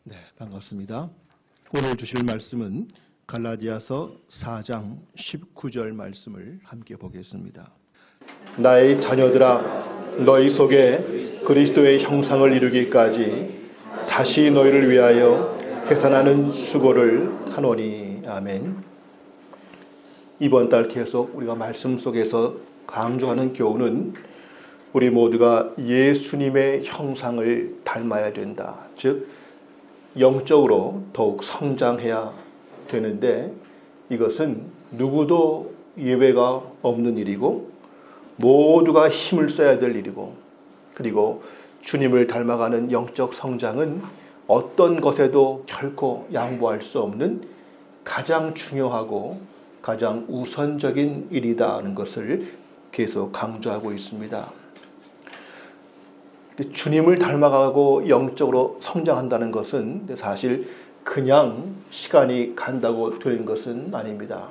네, 반갑습니다. 오늘 주실 말씀은 갈라디아서 4장 19절 말씀을 함께 보겠습니다. 나의 자녀들아, 너희 속에 그리스도의 형상을 이루기까지 다시 너희를 위하여 계산하는 수고를 하노니. 아멘. 이번 달 계속 우리가 말씀 속에서 강조하는 교훈은 우리 모두가 예수님의 형상을 닮아야 된다. 즉 영적으로 더욱 성장해야 되는데, 이것은 누구도 예외가 없는 일이고 모두가 힘을 써야 될 일이고, 그리고 주님을 닮아가는 영적 성장은 어떤 것에도 결코 양보할 수 없는 가장 중요하고 가장 우선적인 일이다는 것을 계속 강조하고 있습니다. 주님을 닮아가고 영적으로 성장한다는 것은 사실 그냥 시간이 간다고 되는 것은 아닙니다.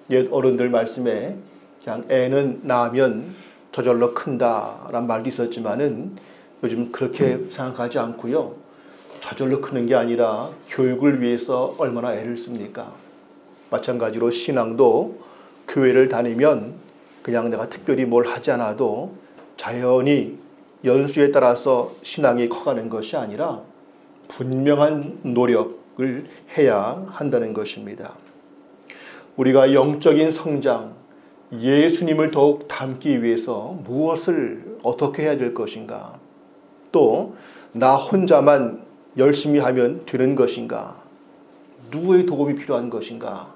옛 어른들 말씀에 그냥 애는 낳으면 저절로 큰다란 말도 있었지만은 요즘 그렇게 생각하지 않고요. 저절로 크는 게 아니라 교육을 위해서 얼마나 애를 씁니까? 마찬가지로 신앙도 교회를 다니면 그냥 내가 특별히 뭘 하지 않아도 자연히 연수에 따라서 신앙이 커가는 것이 아니라 분명한 노력을 해야 한다는 것입니다. 우리가 영적인 성장, 예수님을 더욱 닮기 위해서 무엇을 어떻게 해야 될 것인가? 또 나 혼자만 열심히 하면 되는 것인가? 누구의 도움이 필요한 것인가?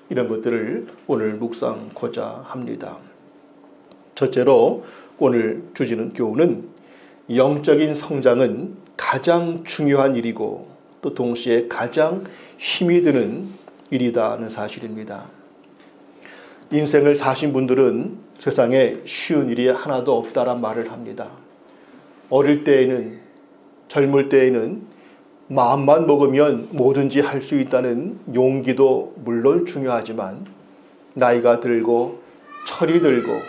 이런 것들을 오늘 묵상하고자 합니다. 첫째로 오늘 주시는 교훈은 영적인 성장은 가장 중요한 일이고 또 동시에 가장 힘이 드는 일이다는 사실입니다. 인생을 사신 분들은 세상에 쉬운 일이 하나도 없다란 말을 합니다. 어릴 때에는, 젊을 때에는 마음만 먹으면 뭐든지 할 수 있다는 용기도 물론 중요하지만, 나이가 들고 철이 들고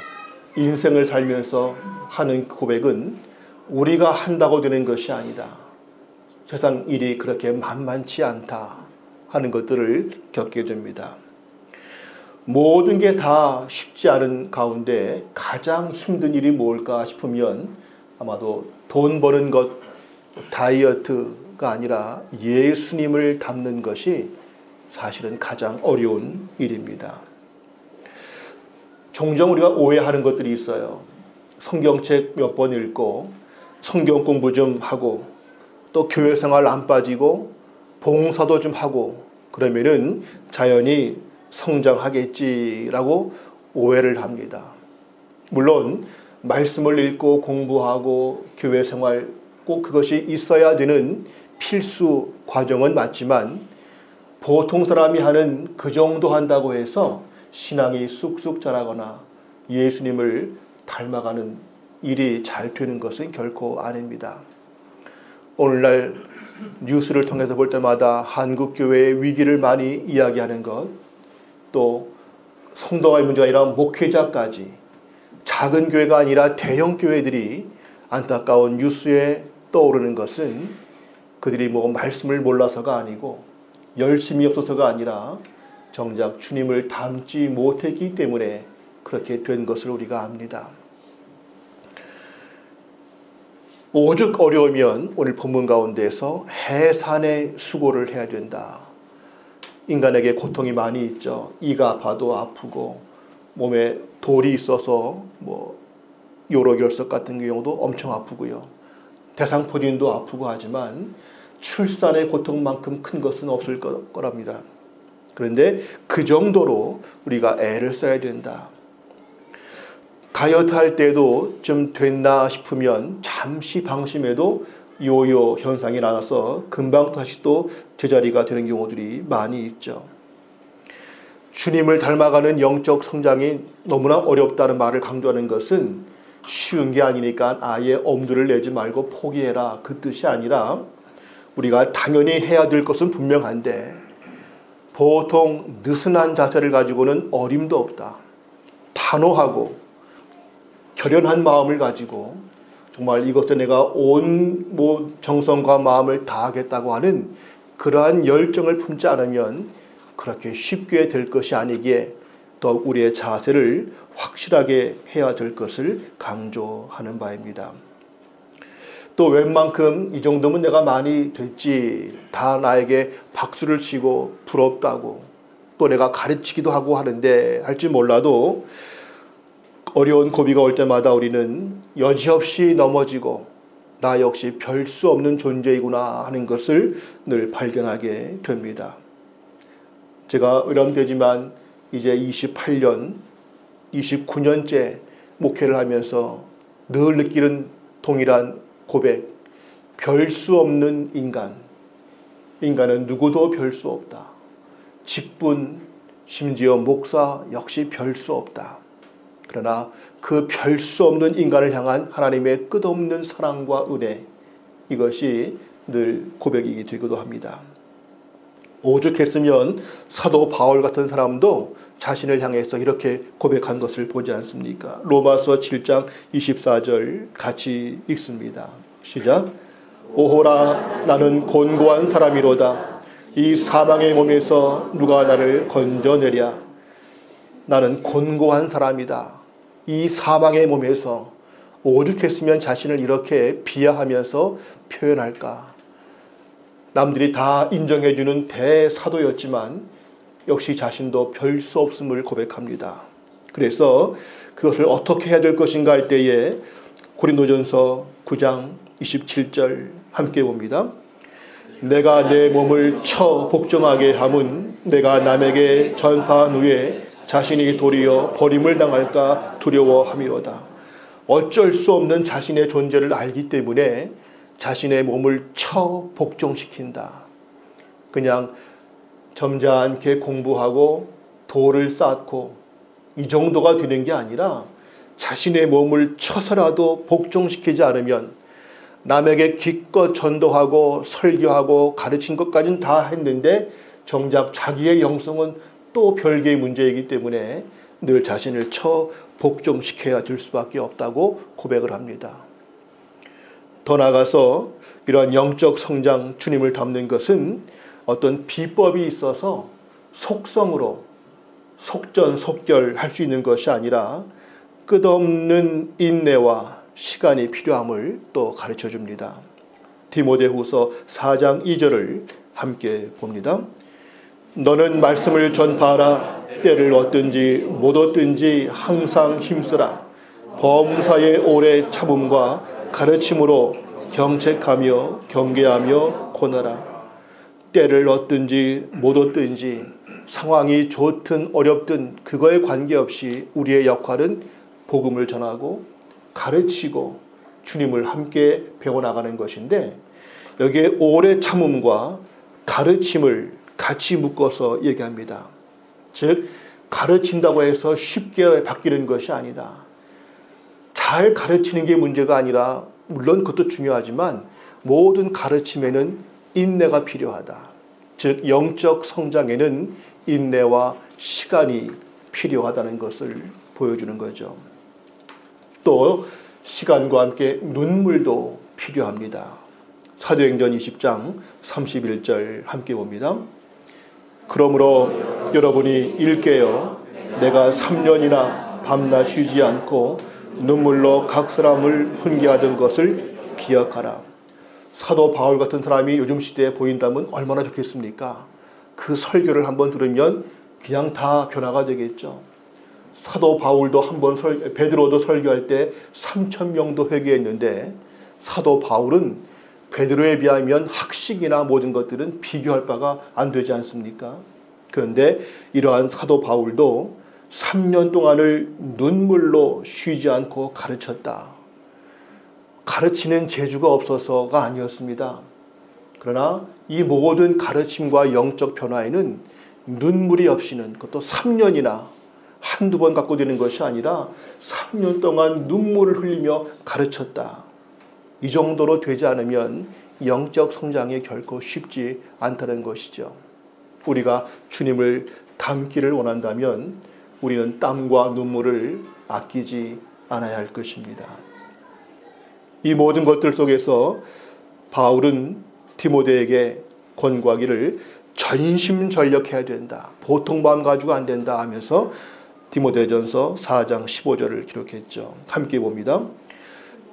인생을 살면서 하는 고백은 우리가 한다고 되는 것이 아니다. 세상 일이 그렇게 만만치 않다 하는 것들을 겪게 됩니다. 모든 게 다 쉽지 않은 가운데 가장 힘든 일이 뭘까 싶으면 아마도 돈 버는 것, 다이어트가 아니라 예수님을 닮는 것이 사실은 가장 어려운 일입니다. 종종 우리가 오해하는 것들이 있어요. 성경책 몇 번 읽고 성경 공부 좀 하고 또 교회 생활 안 빠지고 봉사도 좀 하고 그러면은 자연히 성장하겠지라고 오해를 합니다. 물론 말씀을 읽고 공부하고 교회 생활 꼭 그것이 있어야 되는 필수 과정은 맞지만, 보통 사람이 하는 그 정도 한다고 해서 신앙이 쑥쑥 자라거나 예수님을 닮아가는 일이 잘 되는 것은 결코 아닙니다. 오늘날 뉴스를 통해서 볼 때마다 한국 교회의 위기를 많이 이야기하는 것, 또 성도와의 문제가 아니라 목회자까지 작은 교회가 아니라 대형 교회들이 안타까운 뉴스에 떠오르는 것은 그들이 뭐 말씀을 몰라서가 아니고 열심이 없어서가 아니라 정작 주님을 닮지 못했기 때문에 그렇게 된 것을 우리가 압니다. 오죽 어려우면 오늘 본문 가운데서 해산의 수고를 해야 된다. 인간에게 고통이 많이 있죠. 이가 아파도 아프고 몸에 돌이 있어서 요로결석 같은 경우도 엄청 아프고요. 대상포진도 아프고 하지만 출산의 고통만큼 큰 것은 없을 거랍니다. 그런데 그 정도로 우리가 애를 써야 된다. 다이어트 할 때도 좀 됐나 싶으면 잠시 방심해도 요요 현상이 나서 금방 다시 또 제자리가 되는 경우들이 많이 있죠. 주님을 닮아가는 영적 성장이 너무나 어렵다는 말을 강조하는 것은 쉬운 게 아니니까 아예 엄두를 내지 말고 포기해라, 그 뜻이 아니라 우리가 당연히 해야 될 것은 분명한데 보통 느슨한 자세를 가지고는 어림도 없다. 단호하고 결연한 마음을 가지고 정말 이것에 내가 온 정성과 마음을 다하겠다고 하는 그러한 열정을 품지 않으면 그렇게 쉽게 될 것이 아니기에 더욱 우리의 자세를 확실하게 해야 될 것을 강조하는 바입니다. 또 웬만큼 이 정도면 내가 많이 됐지, 다 나에게 박수를 치고 부럽다고 또 내가 가르치기도 하고 하는데 할지 몰라도 어려운 고비가 올 때마다 우리는 여지없이 넘어지고 나 역시 별 수 없는 존재이구나 하는 것을 늘 발견하게 됩니다. 제가 의람되지만 이제 28년, 29년째 목회를 하면서 늘 느끼는 동일한 고백, 별 수 없는 인간. 인간은 누구도 별 수 없다. 직분, 심지어 목사 역시 별 수 없다. 그러나 그 별 수 없는 인간을 향한 하나님의 끝없는 사랑과 은혜, 이것이 늘 고백이 되기도 합니다. 오죽했으면 사도 바울 같은 사람도 자신을 향해서 이렇게 고백한 것을 보지 않습니까? 로마서 7장 24절 같이 읽습니다. 시작. 오호라 나는 곤고한 사람이로다. 이 사망의 몸에서 누가 나를 건져내랴. 나는 곤고한 사람이다. 이 사망의 몸에서 오죽했으면 자신을 이렇게 비하하면서 표현할까. 남들이 다 인정해주는 대사도였지만 역시 자신도 별 수 없음을 고백합니다. 그래서 그것을 어떻게 해야 될 것인가 할 때에 고린도전서 9장 27절 함께 봅니다. 내가 내 몸을 쳐 복종하게 함은 내가 남에게 전파한 후에 자신이 도리어 버림을 당할까 두려워함이로다. 어쩔 수 없는 자신의 존재를 알기 때문에 자신의 몸을 쳐 복종시킨다. 그냥 점잖게 공부하고 도를 쌓고 이 정도가 되는 게 아니라 자신의 몸을 쳐서라도 복종시키지 않으면 남에게 기껏 전도하고 설교하고 가르친 것까지는 다 했는데 정작 자기의 영성은 또 별개의 문제이기 때문에 늘 자신을 쳐 복종시켜야 될 수밖에 없다고 고백을 합니다. 더 나아가서 이러한 영적 성장, 주님을 닮는 것은 어떤 비법이 있어서 속성으로 속전속결할 수 있는 것이 아니라 끝없는 인내와 시간이 필요함을 또 가르쳐 줍니다. 디모데후서 4장 2절을 함께 봅니다. 너는 말씀을 전파하라. 때를 얻든지 못 얻든지 항상 힘쓰라. 범사의 오래 참음과 가르침으로 경책하며 경계하며 권하라. 때를 얻든지 못 얻든지 상황이 좋든 어렵든 그거에 관계없이 우리의 역할은 복음을 전하고 가르치고 주님을 함께 배워나가는 것인데 여기에 오래 참음과 가르침을 같이 묶어서 얘기합니다. 즉 가르친다고 해서 쉽게 바뀌는 것이 아니다. 잘 가르치는 게 문제가 아니라 물론 그것도 중요하지만 모든 가르침에는 인내가 필요하다. 즉 영적 성장에는 인내와 시간이 필요하다는 것을 보여주는 거죠. 또 시간과 함께 눈물도 필요합니다. 사도행전 20장 31절 함께 봅니다. 그러므로 여러분이 일깨어 내가 3년이나 밤낮 쉬지 않고 눈물로 각 사람을 훈계하던 것을 기억하라. 사도 바울 같은 사람이 요즘 시대에 보인다면 얼마나 좋겠습니까? 그 설교를 한번 들으면 그냥 다 변화가 되겠죠. 사도 바울도 한번 베드로도 설교할 때 3,000명도 회개했는데 사도 바울은 베드로에 비하면 학식이나 모든 것들은 비교할 바가 안 되지 않습니까? 그런데 이러한 사도 바울도 3년 동안을 눈물로 쉬지 않고 가르쳤다. 가르치는 재주가 없어서가 아니었습니다. 그러나 이 모든 가르침과 영적 변화에는 눈물이 없이는 그것도 3년이나 한두 번 갖고 되는 것이 아니라 3년 동안 눈물을 흘리며 가르쳤다. 이 정도로 되지 않으면 영적 성장이 결코 쉽지 않다는 것이죠. 우리가 주님을 닮기를 원한다면 우리는 땀과 눈물을 아끼지 않아야 할 것입니다. 이 모든 것들 속에서 바울은 디모데에게 권고하기를 전심전력해야 된다. 보통 마음 가지고 안 된다 하면서 디모데전서 4장 15절을 기록했죠. 함께 봅니다.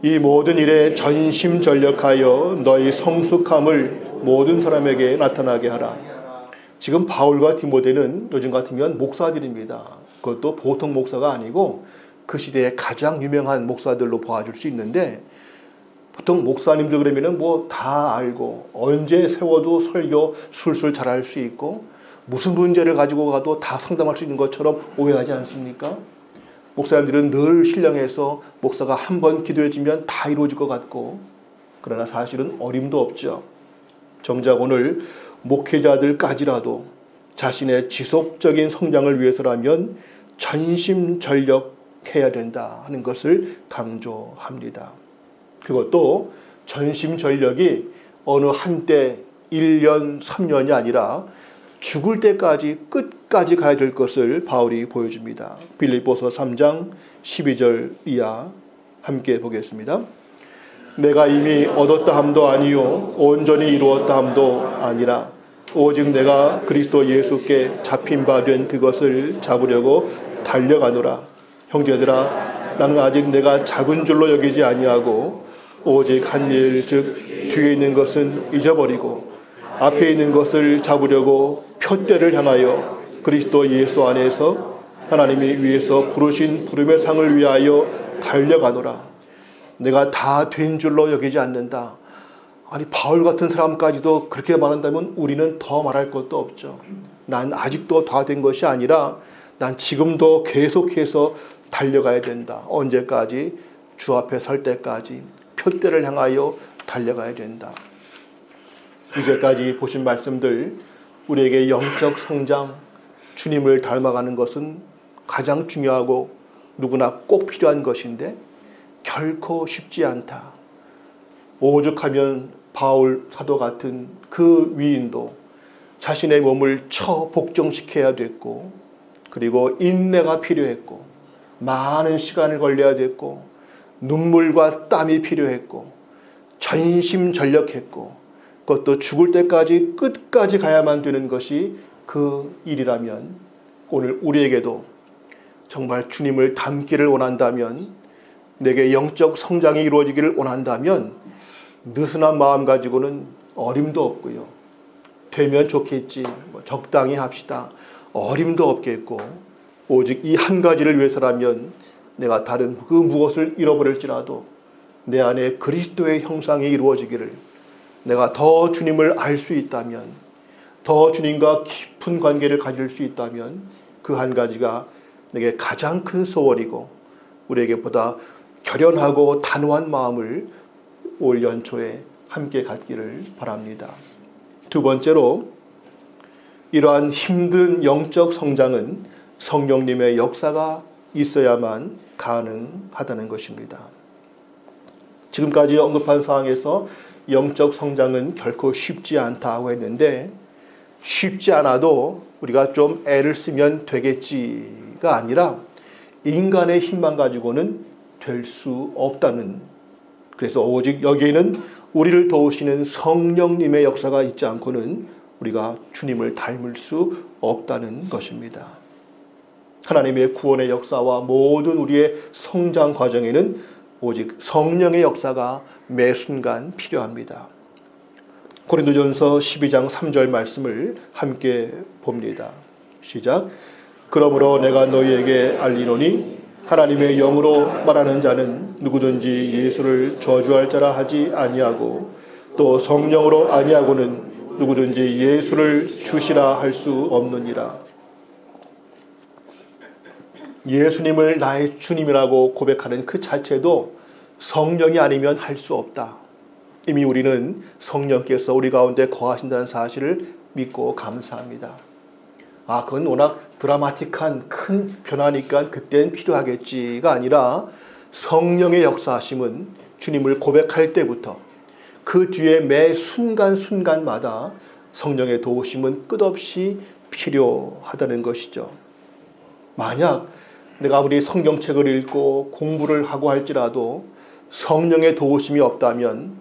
이 모든 일에 전심전력하여 너희 성숙함을 모든 사람에게 나타나게 하라. 지금 바울과 디모데는 요즘 같으면 목사들입니다. 그것도 보통 목사가 아니고 그 시대에 가장 유명한 목사들로 보아줄 수 있는데, 보통 목사님들 그러면은 뭐 다 알고 언제 세워도 설교 술술 잘할 수 있고 무슨 문제를 가지고 가도 다 상담할 수 있는 것처럼 오해하지 않습니까? 목사님들은 늘 신령해서 목사가 한번 기도해주면 다 이루어질 것 같고, 그러나 사실은 어림도 없죠. 정작 오늘 목회자들까지라도 자신의 지속적인 성장을 위해서라면 전심전력해야 된다 하는 것을 강조합니다. 그것도 전심전력이 어느 한때 1년, 3년이 아니라 죽을 때까지 끝까지 가야 될 것을 바울이 보여줍니다. 빌립보서 3장 12절 이하 함께 보겠습니다. 내가 이미 얻었다 함도 아니요 온전히 이루었다 함도 아니라 오직 내가 그리스도 예수께 잡힌 바 된 그것을 잡으려고 달려가노라. 형제들아, 나는 아직 내가 작은 줄로 여기지 아니하고 오직 한 일, 즉 뒤에 있는 것은 잊어버리고 앞에 있는 것을 잡으려고 표대를 향하여 그리스도 예수 안에서 하나님이 위에서 부르신 부름의 상을 위하여 달려가노라. 내가 다 된 줄로 여기지 않는다. 아니, 바울 같은 사람까지도 그렇게 말한다면 우리는 더 말할 것도 없죠. 난 아직도 다 된 것이 아니라 난 지금도 계속해서 달려가야 된다. 언제까지? 주 앞에 설 때까지 표대를 향하여 달려가야 된다. 이제까지 보신 말씀들, 우리에게 영적 성장, 주님을 닮아가는 것은 가장 중요하고 누구나 꼭 필요한 것인데 결코 쉽지 않다. 오죽하면 바울 사도 같은 그 위인도 자신의 몸을 복종시켜야 됐고, 그리고 인내가 필요했고, 많은 시간을 걸려야 됐고, 눈물과 땀이 필요했고, 전심전력했고, 그것도 죽을 때까지 끝까지 가야만 되는 것이 그 일이라면, 오늘 우리에게도 정말 주님을 닮기를 원한다면, 내게 영적 성장이 이루어지기를 원한다면 느슨한 마음 가지고는 어림도 없고요. 되면 좋겠지, 적당히 합시다, 어림도 없겠고, 오직 이 한 가지를 위해서라면 내가 다른 그 무엇을 잃어버릴지라도 내 안에 그리스도의 형상이 이루어지기를, 내가 더 주님을 알 수 있다면, 더 주님과 깊은 관계를 가질 수 있다면 그 한 가지가 내게 가장 큰 소원이고, 우리에게 보다 결연하고 단호한 마음을 올 연초에 함께 갖기를 바랍니다. 두 번째로, 이러한 힘든 영적 성장은 성령님의 역사가 있어야만 가능하다는 것입니다. 지금까지 언급한 사항에서 영적 성장은 결코 쉽지 않다고 했는데, 쉽지 않아도 우리가 좀 애를 쓰면 되겠지가 아니라 인간의 힘만 가지고는 될 수 없다는, 그래서 오직 여기에는 우리를 도우시는 성령님의 역사가 있지 않고는 우리가 주님을 닮을 수 없다는 것입니다. 하나님의 구원의 역사와 모든 우리의 성장 과정에는 오직 성령의 역사가 매 순간 필요합니다. 고린도전서 12장 3절 말씀을 함께 봅니다. 시작. 그러므로 내가 너희에게 알리노니 하나님의 영으로 말하는 자는 누구든지 예수를 저주할 자라 하지 아니하고, 또 성령으로 아니하고는 누구든지 예수를 주시라 할 수 없느니라. 예수님을 나의 주님이라고 고백하는 그 자체도 성령이 아니면 할 수 없다. 이미 우리는 성령께서 우리 가운데 거하신다는 사실을 믿고 감사합니다. 그건 워낙 드라마틱한 큰 변화니까 그땐 필요하겠지가 아니라, 성령의 역사하심은 주님을 고백할 때부터 그 뒤에 매 순간순간마다 성령의 도우심은 끝없이 필요하다는 것이죠. 만약 내가 아무리 성경책을 읽고 공부를 하고 할지라도 성령의 도우심이 없다면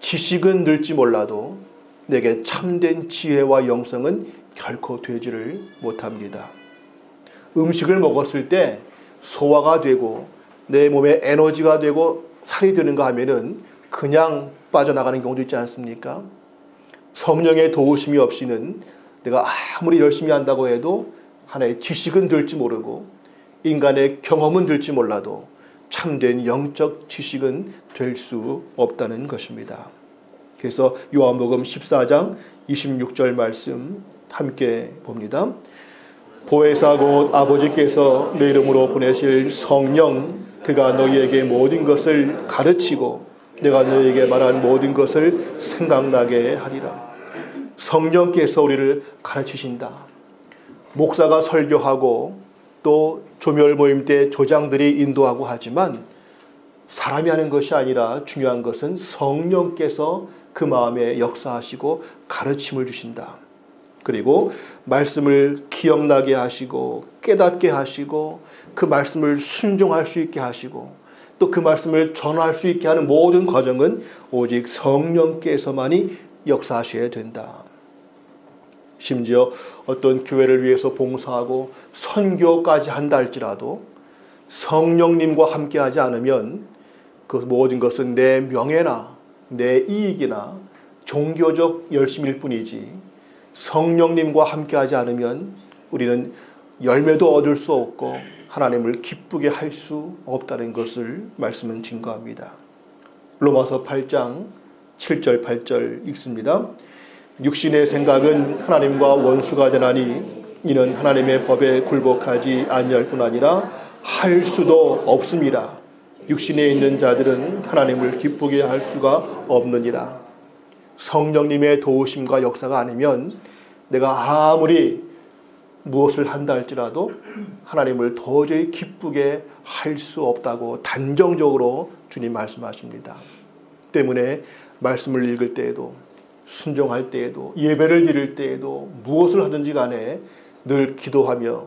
지식은 늘지 몰라도 내게 참된 지혜와 영성은 결코 되지를 못합니다. 음식을 먹었을 때 소화가 되고 내 몸에 에너지가 되고 살이 되는가 하면은 그냥 빠져나가는 경우도 있지 않습니까? 성령의 도우심이 없이는 내가 아무리 열심히 한다고 해도 하나의 지식은 될지 모르고 인간의 경험은 될지 몰라도 참된 영적 지식은 될 수 없다는 것입니다. 그래서 요한복음 14장 26절 말씀 함께 봅니다. 보혜사 곧 아버지께서 내 이름으로 보내실 성령 그가 너희에게 모든 것을 가르치고 내가 너희에게 말한 모든 것을 생각나게 하리라. 성령께서 우리를 가르치신다. 목사가 설교하고 또 조별 모임 때 조장들이 인도하고 하지만 사람이 하는 것이 아니라 중요한 것은 성령께서 그 마음에 역사하시고 가르침을 주신다. 그리고 말씀을 기억나게 하시고 깨닫게 하시고 그 말씀을 순종할 수 있게 하시고 또 그 말씀을 전할 수 있게 하는 모든 과정은 오직 성령께서만이 역사하셔야 된다. 심지어 어떤 교회를 위해서 봉사하고 선교까지 한다 할지라도 성령님과 함께하지 않으면 그 모든 것은 내 명예나 내 이익이나 종교적 열심일 뿐이지 성령님과 함께하지 않으면 우리는 열매도 얻을 수 없고 하나님을 기쁘게 할 수 없다는 것을 말씀은 증거합니다. 로마서 8장 7절 8절 읽습니다. 육신의 생각은 하나님과 원수가 되나니 이는 하나님의 법에 굴복하지 아니할 뿐 아니라 할 수도 없습니다. 육신에 있는 자들은 하나님을 기쁘게 할 수가 없느니라. 성령님의 도우심과 역사가 아니면 내가 아무리 무엇을 한다 할지라도 하나님을 도저히 기쁘게 할 수 없다고 단정적으로 주님 말씀하십니다. 때문에 말씀을 읽을 때에도 순종할 때에도 예배를 드릴 때에도 무엇을 하든지 간에 늘 기도하며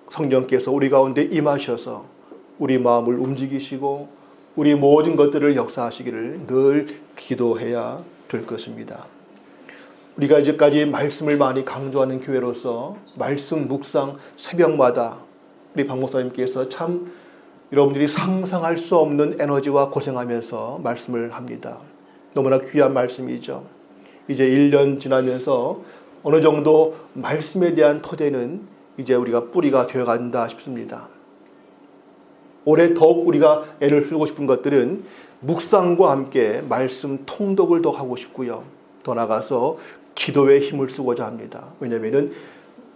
성령께서 우리 가운데 임하셔서 우리 마음을 움직이시고 우리 모든 것들을 역사하시기를 늘 기도해야 될 것입니다. 우리가 이제까지 말씀을 많이 강조하는 교회로서 말씀 묵상 새벽마다 우리 박 목사님께서 참 여러분들이 상상할 수 없는 에너지와 고생하면서 말씀을 합니다. 너무나 귀한 말씀이죠. 이제 1년 지나면서 어느 정도 말씀에 대한 토대는 이제 우리가 뿌리가 되어간다 싶습니다. 올해 더욱 우리가 애를 쓰고 싶은 것들은 묵상과 함께 말씀 통독을 더 하고 싶고요. 더 나아가서 기도에 힘을 쓰고자 합니다. 왜냐하면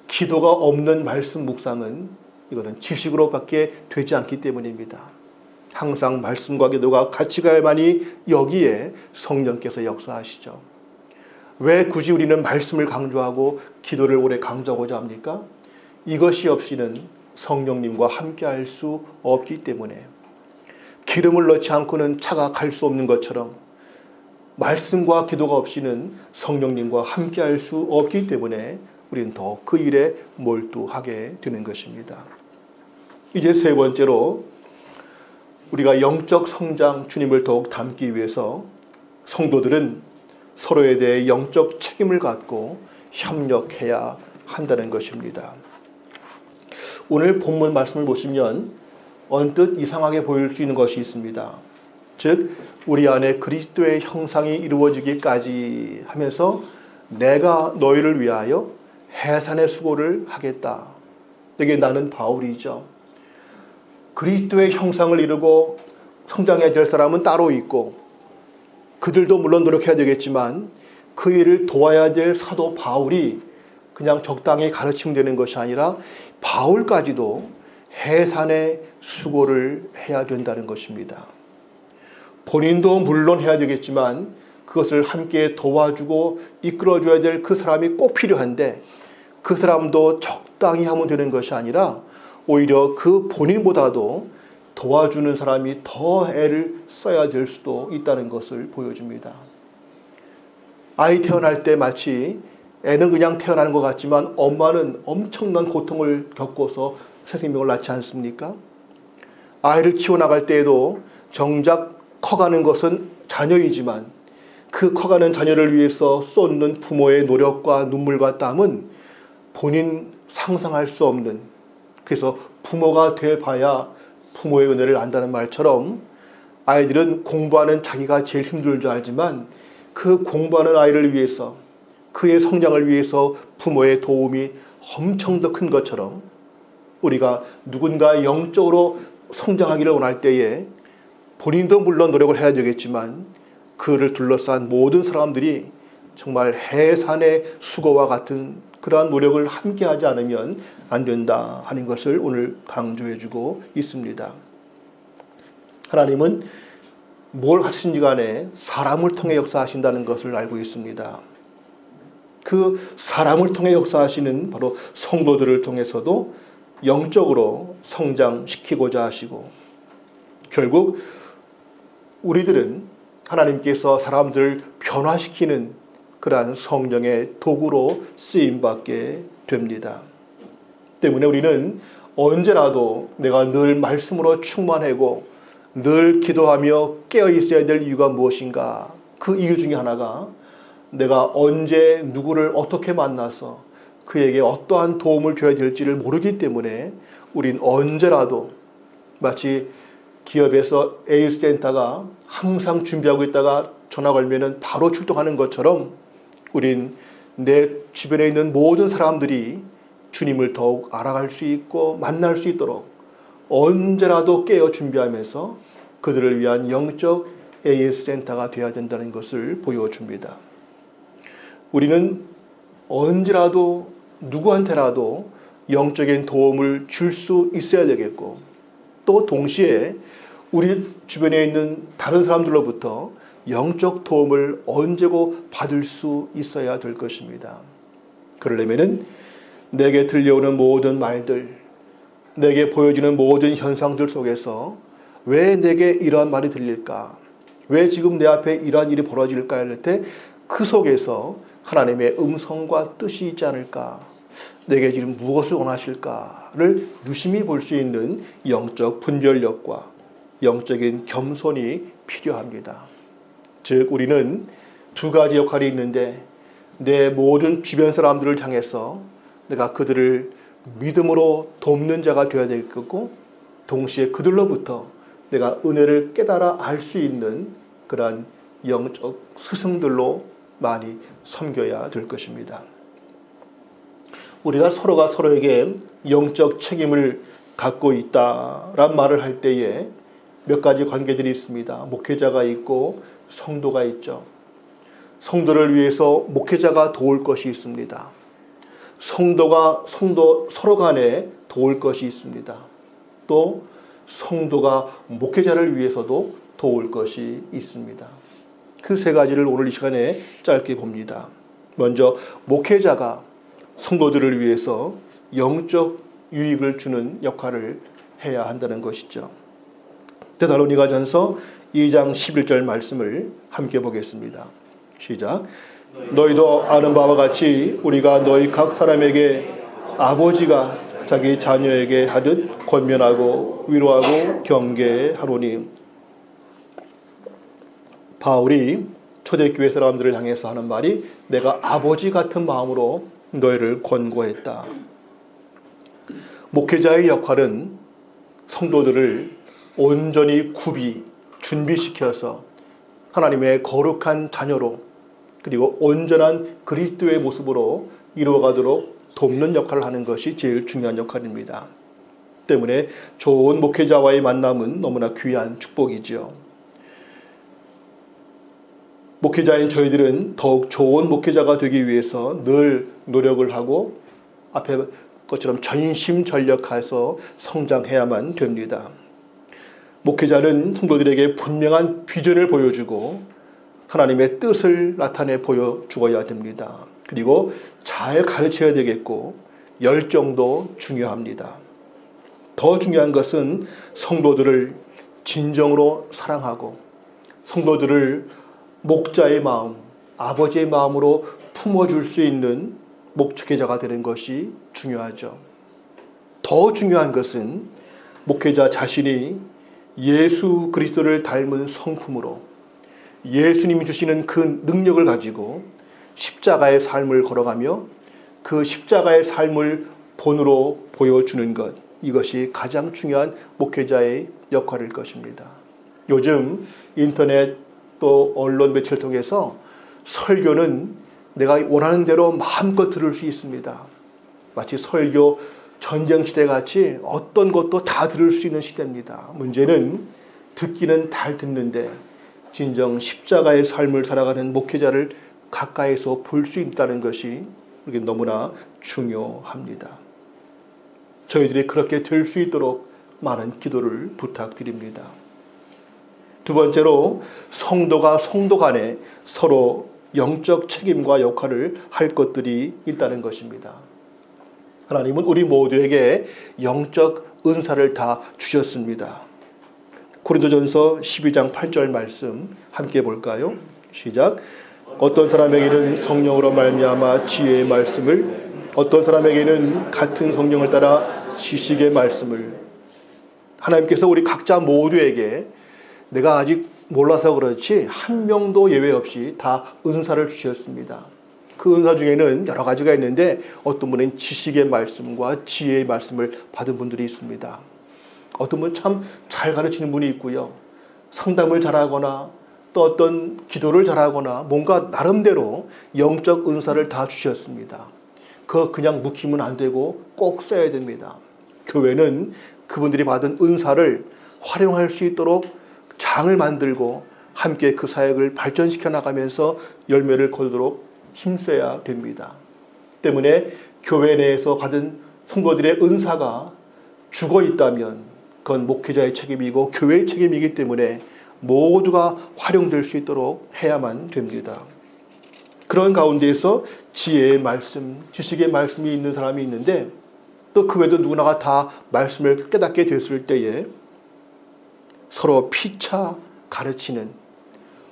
기도가 없는 말씀 묵상은 이거는 지식으로밖에 되지 않기 때문입니다. 항상 말씀과 기도가 같이 가야만이 여기에 성령께서 역사하시죠. 왜 굳이 우리는 말씀을 강조하고 기도를 오래 강조하고자 합니까? 이것이 없이는 성령님과 함께할 수 없기 때문에 기름을 넣지 않고는 차가 갈 수 없는 것처럼 말씀과 기도가 없이는 성령님과 함께할 수 없기 때문에 우리는 더 그 일에 몰두하게 되는 것입니다. 이제 세 번째로 우리가 영적 성장 주님을 더욱 닮기 위해서 성도들은 서로에 대해 영적 책임을 갖고 협력해야 한다는 것입니다. 오늘 본문 말씀을 보시면 언뜻 이상하게 보일 수 있는 것이 있습니다. 즉 우리 안에 그리스도의 형상이 이루어지기까지 하면서 내가 너희를 위하여 해산의 수고를 하겠다. 여기 나는 바울이죠. 그리스도의 형상을 이루고 성장해야 될 사람은 따로 있고 그들도 물론 노력해야 되겠지만 그 일을 도와야 될 사도 바울이 그냥 적당히 가르치면 되는 것이 아니라 바울까지도 해산의 수고를 해야 된다는 것입니다. 본인도 물론 해야 되겠지만 그것을 함께 도와주고 이끌어줘야 될 그 사람이 꼭 필요한데 그 사람도 적당히 하면 되는 것이 아니라 오히려 그 본인보다도 도와주는 사람이 더 애를 써야 될 수도 있다는 것을 보여줍니다. 아이 태어날 때 마치 애는 그냥 태어나는 것 같지만 엄마는 엄청난 고통을 겪어서 새 생명을 낳지 않습니까? 아이를 키워나갈 때에도 정작 커가는 것은 자녀이지만 그 커가는 자녀를 위해서 쏟는 부모의 노력과 눈물과 땀은 본인 상상할 수 없는, 그래서 부모가 돼봐야 부모의 은혜를 안다는 말처럼 아이들은 공부하는 자기가 제일 힘든 줄 알지만 그 공부하는 아이를 위해서, 그의 성장을 위해서 부모의 도움이 엄청 더 큰 것처럼 우리가 누군가 영적으로 성장하기를 원할 때에 본인도 물론 노력을 해야 되겠지만 그를 둘러싼 모든 사람들이 정말 해산의 수고와 같은 그러한 노력을 함께 하지 않으면 안 된다 하는 것을 오늘 강조해 주고 있습니다. 하나님은 뭘 하시든지 간에 사람을 통해 역사하신다는 것을 알고 있습니다. 그 사람을 통해 역사하시는 바로 성도들을 통해서도 영적으로 성장시키고자 하시고, 결국 우리들은 하나님께서 사람들을 변화시키는 그러한 성령의 도구로 쓰임받게 됩니다. 때문에 우리는 언제라도 내가 늘 말씀으로 충만하고 늘 기도하며 깨어 있어야 될 이유가 무엇인가? 그 이유 중에 하나가 내가 언제 누구를 어떻게 만나서 그에게 어떠한 도움을 줘야 될지를 모르기 때문에 우린 언제라도 마치 기업에서 에이센터가 항상 준비하고 있다가 전화 걸면은 바로 출동하는 것처럼 우린 내 주변에 있는 모든 사람들이 주님을 더욱 알아갈 수 있고 만날 수 있도록 언제라도 깨어 준비하면서 그들을 위한 영적 AS센터가 되어야 된다는 것을 보여줍니다. 우리는 언제라도 누구한테라도 영적인 도움을 줄 수 있어야 되겠고, 또 동시에 우리 주변에 있는 다른 사람들로부터 영적 도움을 언제고 받을 수 있어야 될 것입니다. 그러려면은 내게 들려오는 모든 말들, 내게 보여지는 모든 현상들 속에서 왜 내게 이러한 말이 들릴까? 왜 지금 내 앞에 이러한 일이 벌어질까? 할 때 그 속에서 하나님의 음성과 뜻이 있지 않을까? 내게 지금 무엇을 원하실까를 유심히 볼 수 있는 영적 분별력과 영적인 겸손이 필요합니다. 즉 우리는 두 가지 역할이 있는데 내 모든 주변 사람들을 향해서 내가 그들을 믿음으로 돕는 자가 되어야 되겠고, 동시에 그들로부터 내가 은혜를 깨달아 알 수 있는 그러한 영적 스승들로 많이 섬겨야 될 것입니다. 우리가 서로가 서로에게 영적 책임을 갖고 있다란 말을 할 때에 몇 가지 관계들이 있습니다. 목회자가 있고 성도가 있죠. 성도를 위해서 목회자가 도울 것이 있습니다. 성도 서로 간에 도울 것이 있습니다. 또 성도가 목회자를 위해서도 도울 것이 있습니다. 그 세 가지를 오늘 이 시간에 짧게 봅니다. 먼저 목회자가 성도들을 위해서 영적 유익을 주는 역할을 해야 한다는 것이죠. 데살로니가전서 2장 11절 말씀을 함께 보겠습니다. 시작. 너희도 아는 바와 같이 우리가 너희 각 사람에게 아버지가 자기 자녀에게 하듯 권면하고 위로하고 경계하노니. 바울이 초대교회 사람들을 향해서 하는 말이 내가 아버지 같은 마음으로 너희를 권고했다. 목회자의 역할은 성도들을 온전히 준비시켜서 하나님의 거룩한 자녀로, 그리고 온전한 그리스도의 모습으로 이루어가도록 돕는 역할을 하는 것이 제일 중요한 역할입니다. 때문에 좋은 목회자와의 만남은 너무나 귀한 축복이지요. 목회자인 저희들은 더욱 좋은 목회자가 되기 위해서 늘 노력을 하고 앞에 것처럼 전심전력해서 성장해야만 됩니다. 목회자는 성도들에게 분명한 비전을 보여주고 하나님의 뜻을 나타내 보여주어야 됩니다. 그리고 잘 가르쳐야 되겠고 열정도 중요합니다. 더 중요한 것은 성도들을 진정으로 사랑하고 성도들을 목자의 마음, 아버지의 마음으로 품어줄 수 있는 목회자가 되는 것이 중요하죠. 더 중요한 것은 목회자 자신이 예수 그리스도를 닮은 성품으로 예수님이 주시는 그 능력을 가지고 십자가의 삶을 걸어가며 그 십자가의 삶을 본으로 보여주는 것, 이것이 가장 중요한 목회자의 역할일 것입니다. 요즘 인터넷 또 언론 매체를 통해서 설교는 내가 원하는 대로 마음껏 들을 수 있습니다. 마치 설교 전쟁시대 같이 어떤 것도 다 들을 수 있는 시대입니다. 문제는 듣기는 잘 듣는데 진정 십자가의 삶을 살아가는 목회자를 가까이서 볼 수 있다는 것이 우리에게 너무나 중요합니다. 저희들이 그렇게 될 수 있도록 많은 기도를 부탁드립니다. 두 번째로 성도가 성도 간에 서로 영적 책임과 역할을 할 것들이 있다는 것입니다. 하나님은 우리 모두에게 영적 은사를 다 주셨습니다. 고린도전서 12장 8절 말씀 함께 볼까요? 시작. 어떤 사람에게는 성령으로 말미암아 지혜의 말씀을, 어떤 사람에게는 같은 성령을 따라 지식의 말씀을. 하나님께서 우리 각자 모두에게 내가 아직 몰라서 그렇지 한 명도 예외 없이 다 은사를 주셨습니다. 그 은사 중에는 여러 가지가 있는데 어떤 분은 지식의 말씀과 지혜의 말씀을 받은 분들이 있습니다. 어떤 분은 참 잘 가르치는 분이 있고요. 상담을 잘하거나 또 어떤 기도를 잘하거나 뭔가 나름대로 영적 은사를 다 주셨습니다. 그거 그냥 묵히면 안 되고 꼭 써야 됩니다. 교회는 그분들이 받은 은사를 활용할 수 있도록 장을 만들고 함께 그 사역을 발전시켜 나가면서 열매를 거두도록 힘써야 됩니다. 때문에 교회 내에서 받은 성도들의 은사가 죽어 있다면 그건 목회자의 책임이고 교회의 책임이기 때문에 모두가 활용될 수 있도록 해야만 됩니다. 그런 가운데에서 지혜의 말씀, 지식의 말씀이 있는 사람이 있는데 또 그 외에도 누구나가 다 말씀을 깨닫게 됐을 때에 서로 피차 가르치는,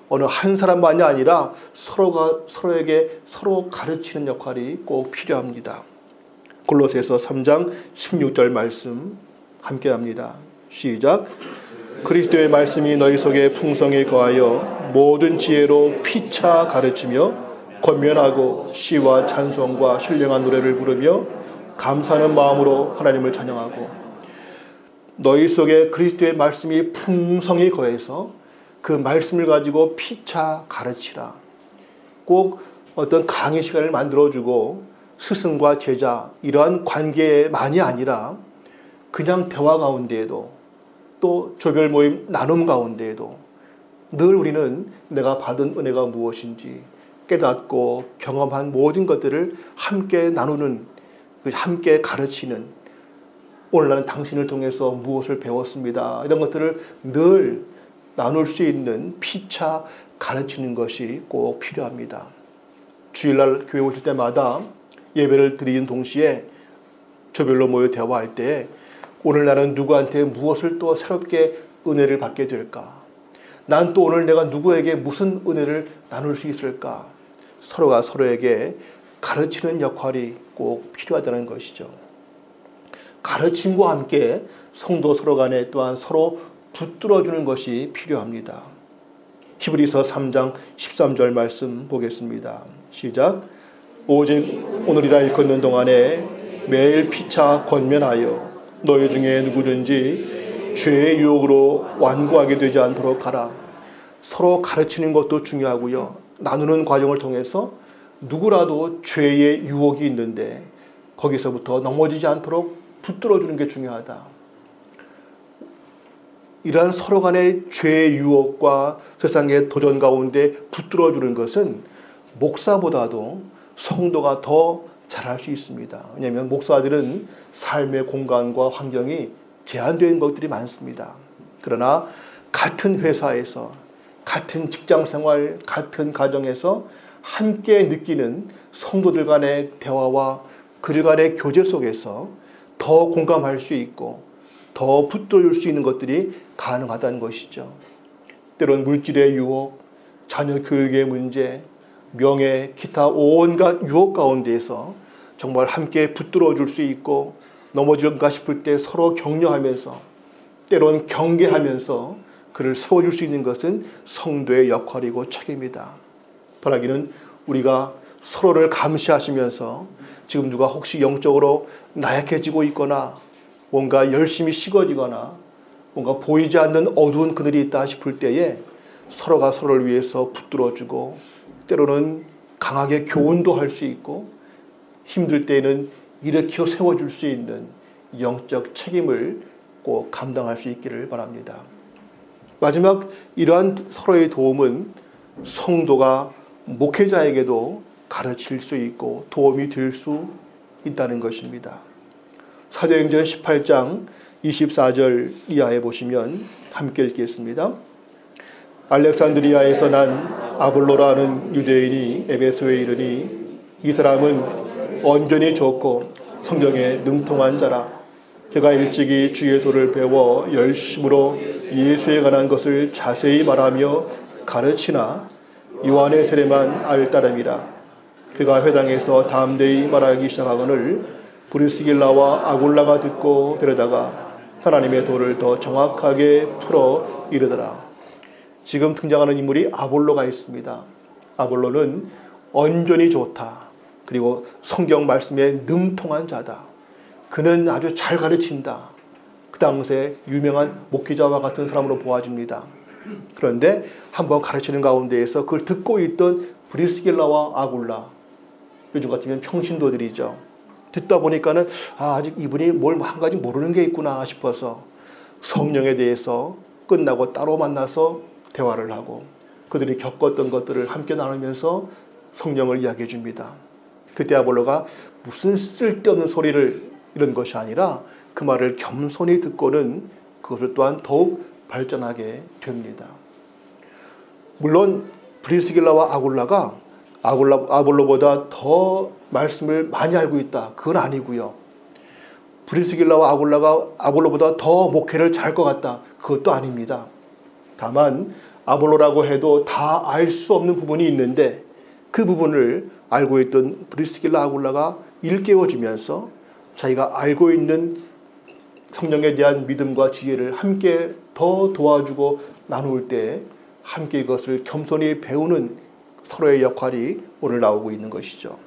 어느 한 사람만이 아니라 서로가 서로에게 서로 가르치는 역할이 꼭 필요합니다. 골로새서 3장 16절 말씀 함께 합니다. 시작. 그리스도의 말씀이 너희 속에 풍성히 거하여 모든 지혜로 피차 가르치며 권면하고 시와 찬송과 신령한 노래를 부르며 감사하는 마음으로 하나님을 찬양하고. 너희 속에 그리스도의 말씀이 풍성히 거해서 그 말씀을 가지고 피차 가르치라. 꼭 어떤 강의 시간을 만들어주고 스승과 제자 이러한 관계만이 아니라 그냥 대화 가운데에도 또 조별 모임 나눔 가운데에도 늘 우리는 내가 받은 은혜가 무엇인지 깨닫고 경험한 모든 것들을 함께 나누는, 함께 가르치는, 오늘 나는 당신을 통해서 무엇을 배웠습니다, 이런 것들을 늘 나눌 수 있는 피차 가르치는 것이 꼭 필요합니다. 주일날 교회 오실 때마다 예배를 드리는 동시에 조별로 모여 대화할 때 오늘 나는 누구한테 무엇을 또 새롭게 은혜를 받게 될까? 난 또 오늘 내가 누구에게 무슨 은혜를 나눌 수 있을까? 서로가 서로에게 가르치는 역할이 꼭 필요하다는 것이죠. 가르침과 함께 성도 서로 간에 또한 서로 붙들어주는 것이 필요합니다. 히브리서 3장 13절 말씀 보겠습니다. 시작. 오직 오늘이라 일컫는 동안에 매일 피차 권면하여 너희 중에 누구든지 죄의 유혹으로 완고하게 되지 않도록 하라. 서로 가르치는 것도 중요하고요. 나누는 과정을 통해서 누구라도 죄의 유혹이 있는데 거기서부터 넘어지지 않도록 붙들어주는 게 중요하다. 이러한 서로 간의 죄의 유혹과 세상의 도전 가운데 붙들어주는 것은 목사보다도 성도가 더 잘할 수 있습니다. 왜냐하면 목사들은 삶의 공간과 환경이 제한된 것들이 많습니다. 그러나 같은 회사에서, 같은 직장생활, 같은 가정에서 함께 느끼는 성도들 간의 대화와 그들 간의 교제 속에서 더 공감할 수 있고 더 붙들어줄 수 있는 것들이 가능하다는 것이죠. 때론 물질의 유혹, 자녀 교육의 문제, 명예, 기타 온갖 유혹 가운데에서 정말 함께 붙들어 줄 수 있고 넘어질까 싶을 때 서로 격려하면서 때론 경계하면서 그를 세워줄 수 있는 것은 성도의 역할이고 책임이다. 바라기는 우리가 서로를 감시하시면서 지금 누가 혹시 영적으로 나약해지고 있거나 뭔가 열심히 식어지거나 뭔가 보이지 않는 어두운 그늘이 있다 싶을 때에 서로가 서로를 위해서 붙들어주고 때로는 강하게 교훈도 할 수 있고 힘들 때에는 일으켜 세워줄 수 있는 영적 책임을 꼭 감당할 수 있기를 바랍니다. 마지막 이러한 서로의 도움은 성도가 목회자에게도 가르칠 수 있고 도움이 될 수 있다는 것입니다. 사도행전 18장 24절 이하에 보시면 함께 읽겠습니다. 알렉산드리아에서 난 아볼로라는 유대인이 에베소에 이르니 이 사람은 언변이 좋고 성경에 능통한 자라. 그가 일찍이 주의 도를 배워 열심으로 예수에 관한 것을 자세히 말하며 가르치나 요한의 세례만 알 따름이라. 그가 회당에서 담대히 말하기 시작하거늘 브리스길라와 아굴라가 듣고 들여다가 하나님의 도를 더 정확하게 풀어 이르더라. 지금 등장하는 인물이 아볼로가 있습니다. 아볼로는 언변이 좋다. 그리고 성경 말씀에 능통한 자다. 그는 아주 잘 가르친다. 그 당시에 유명한 목회자와 같은 사람으로 보아집니다. 그런데 한번 가르치는 가운데에서 그걸 듣고 있던 브리스길라와 아굴라, 요즘 같으면 평신도들이죠. 듣다 보니까는 아직 이분이 뭘 한 가지 모르는 게 있구나 싶어서 성령에 대해서 끝나고 따로 만나서 대화를 하고 그들이 겪었던 것들을 함께 나누면서 성령을 이야기해 줍니다. 그때 아볼로가 무슨 쓸데없는 소리를 이런 것이 아니라 그 말을 겸손히 듣고는 그것을 또한 더욱 발전하게 됩니다. 물론 브리스길라와 아볼로보다 더 말씀을 많이 알고 있다. 그건 아니고요. 브리스길라와 아볼로보다 더 목회를 잘할 것 같다. 그것도 아닙니다. 다만 아볼로라고 해도 다 알 수 없는 부분이 있는데 그 부분을 알고 있던 브리스길라 아굴라가 일깨워주면서 자기가 알고 있는 성령에 대한 믿음과 지혜를 함께 더 도와주고 나눌 때 함께 이것을 겸손히 배우는 서로의 역할이 오늘 나오고 있는 것이죠.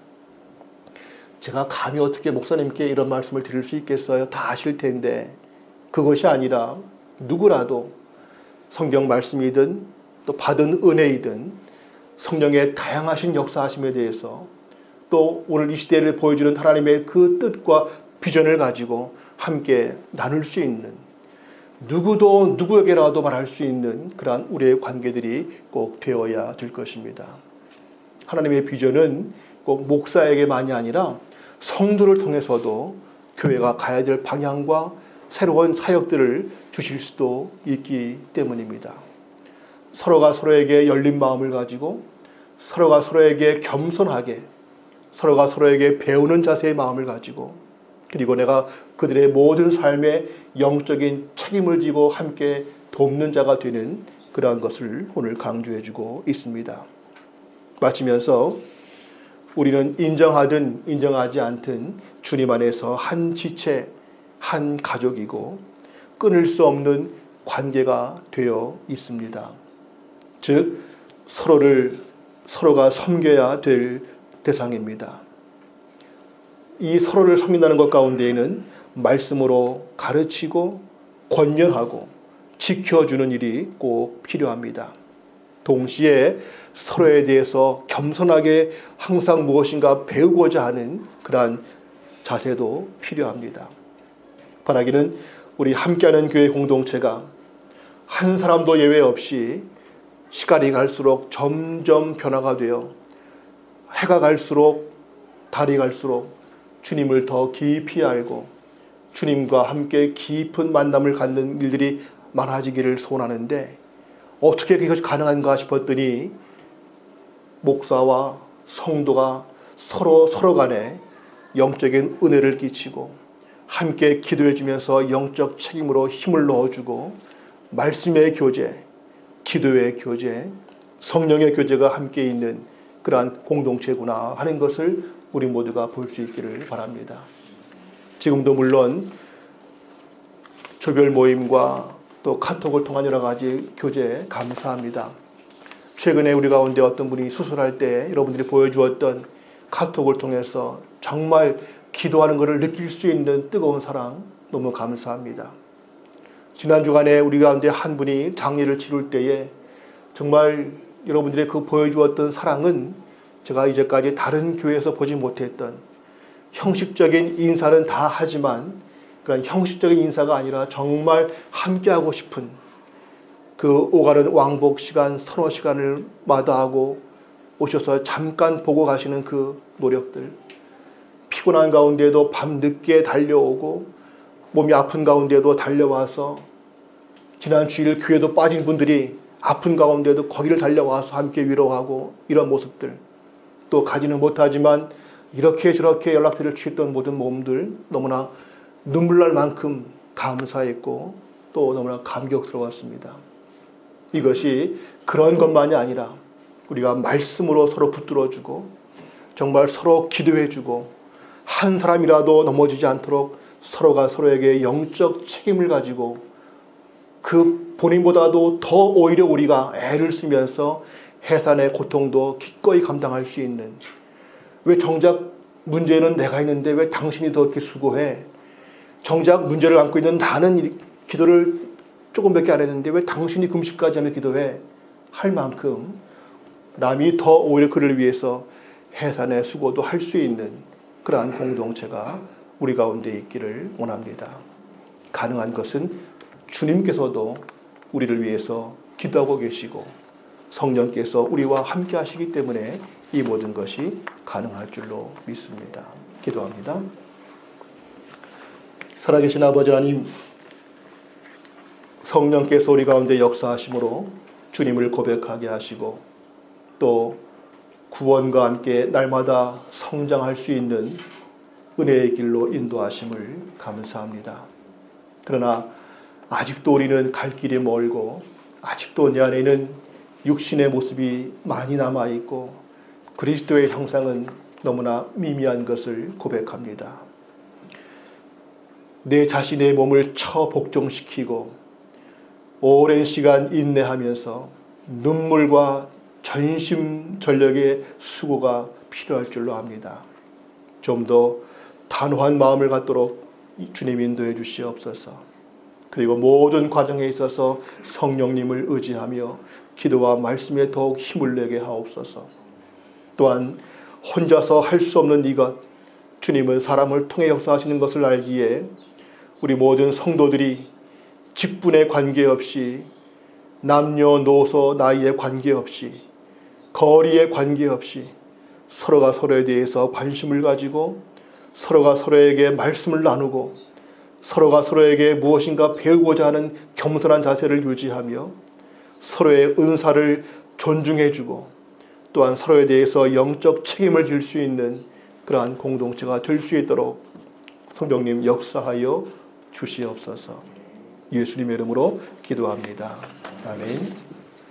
제가 감히 어떻게 목사님께 이런 말씀을 드릴 수 있겠어요? 다 아실 텐데 그것이 아니라 누구라도 성경 말씀이든 또 받은 은혜이든 성령의 다양하신 역사하심에 대해서 또 오늘 이 시대를 보여주는 하나님의 그 뜻과 비전을 가지고 함께 나눌 수 있는, 누구도 누구에게라도 말할 수 있는 그러한 우리의 관계들이 꼭 되어야 될 것입니다. 하나님의 비전은 꼭 목사에게만이 아니라 성도를 통해서도 교회가 가야 될 방향과 새로운 사역들을 주실 수도 있기 때문입니다. 서로가 서로에게 열린 마음을 가지고 서로가 서로에게 겸손하게 서로가 서로에게 배우는 자세의 마음을 가지고 그리고 내가 그들의 모든 삶에 영적인 책임을 지고 함께 돕는 자가 되는 그러한 것을 오늘 강조해주고 있습니다. 마치면서 우리는 인정하든 인정하지 않든 주님 안에서 한 지체, 한 가족이고 끊을 수 없는 관계가 되어 있습니다. 즉 서로가 섬겨야 될 대상입니다. 이 서로를 섬긴다는 것 가운데에는 말씀으로 가르치고 권면하고 지켜주는 일이 꼭 필요합니다. 동시에 서로에 대해서 겸손하게 항상 무엇인가 배우고자 하는 그러한 자세도 필요합니다. 바라기는 우리 함께하는 교회 공동체가 한 사람도 예외 없이 시간이 갈수록 점점 변화가 되어 해가 갈수록 달이 갈수록 주님을 더 깊이 알고 주님과 함께 깊은 만남을 갖는 일들이 많아지기를 소원하는데 어떻게 그것이 가능한가 싶었더니 목사와 성도가 서로 간에 영적인 은혜를 끼치고 함께 기도해 주면서 영적 책임으로 힘을 넣어주고 말씀의 교제, 기도의 교제, 성령의 교제가 함께 있는 그러한 공동체구나 하는 것을 우리 모두가 볼 수 있기를 바랍니다. 지금도 물론 조별 모임과 또 카톡을 통한 여러 가지 교제 감사합니다. 최근에 우리 가운데 어떤 분이 수술할 때 여러분들이 보여주었던 카톡을 통해서 정말 기도하는 것을 느낄 수 있는 뜨거운 사랑 너무 감사합니다. 지난 주간에 우리 가운데 한 분이 장례를 치룰 때에 정말 여러분들이 그 보여주었던 사랑은 제가 이제까지 다른 교회에서 보지 못했던, 형식적인 인사는 다 하지만 그런 형식적인 인사가 아니라 정말 함께하고 싶은 그 오가는 왕복 시간, 서너 시간을 마다하고 오셔서 잠깐 보고 가시는 그 노력들, 피곤한 가운데도 밤늦게 달려오고 몸이 아픈 가운데도 달려와서, 지난 주일 교회도 빠진 분들이 아픈 가운데도 거기를 달려와서 함께 위로하고, 이런 모습들, 또 가지는 못하지만 이렇게 저렇게 연락처를 취했던 모든 몸들 너무나 눈물 날 만큼 감사했고 또 너무나 감격스러웠습니다. 이것이 그런 것만이 아니라 우리가 말씀으로 서로 붙들어주고 정말 서로 기도해주고 한 사람이라도 넘어지지 않도록 서로가 서로에게 영적 책임을 가지고 그 본인보다도 더 오히려 우리가 애를 쓰면서 해산의 고통도 기꺼이 감당할 수 있는, 왜 정작 문제는 내가 있는데 왜 당신이 더 이렇게 수고해? 정작 문제를 안고 있는 나는 기도를 조금밖에 안 했는데 왜 당신이 금식까지 하면 기도해? 할 만큼 남이 더 오히려 그를 위해서 해산의 수고도 할 수 있는 그러한 공동체가 우리 가운데 있기를 원합니다. 가능한 것은 주님께서도 우리를 위해서 기도하고 계시고 성령께서 우리와 함께 하시기 때문에 이 모든 것이 가능할 줄로 믿습니다. 기도합니다. 살아계신 아버지 하나님, 성령께서 우리 가운데 역사하심으로 주님을 고백하게 하시고 또 구원과 함께 날마다 성장할 수 있는 은혜의 길로 인도하심을 감사합니다. 그러나 아직도 우리는 갈 길이 멀고 아직도 내 안에는 육신의 모습이 많이 남아있고 그리스도의 형상은 너무나 미미한 것을 고백합니다. 내 자신의 몸을 처복종시키고 오랜 시간 인내하면서 눈물과 전심전력의 수고가 필요할 줄로 압니다. 좀 더 단호한 마음을 갖도록 주님 인도해 주시옵소서. 그리고 모든 과정에 있어서 성령님을 의지하며 기도와 말씀에 더욱 힘을 내게 하옵소서. 또한 혼자서 할 수 없는 이것, 주님은 사람을 통해 역사하시는 것을 알기에 우리 모든 성도들이 직분에 관계없이, 남녀노소 나이에 관계없이, 거리에 관계없이 서로가 서로에 대해서 관심을 가지고 서로가 서로에게 말씀을 나누고 서로가 서로에게 무엇인가 배우고자 하는 겸손한 자세를 유지하며 서로의 은사를 존중해주고 또한 서로에 대해서 영적 책임을 질 수 있는 그러한 공동체가 될 수 있도록 성령님 역사하여 주시옵소서. 예수님의 이름으로 기도합니다. 아멘.